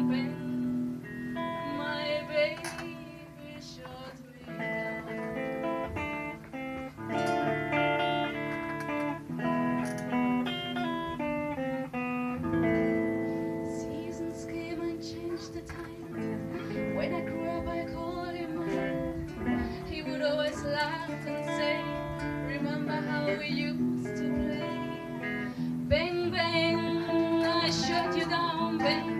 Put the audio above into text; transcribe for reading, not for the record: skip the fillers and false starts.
bang, bang. My baby shot me down. Seasons came and changed the time. When I grew up, I called him mine. He would always laugh and say, "Remember how we used to play? Bang, bang, I shut you down, bang."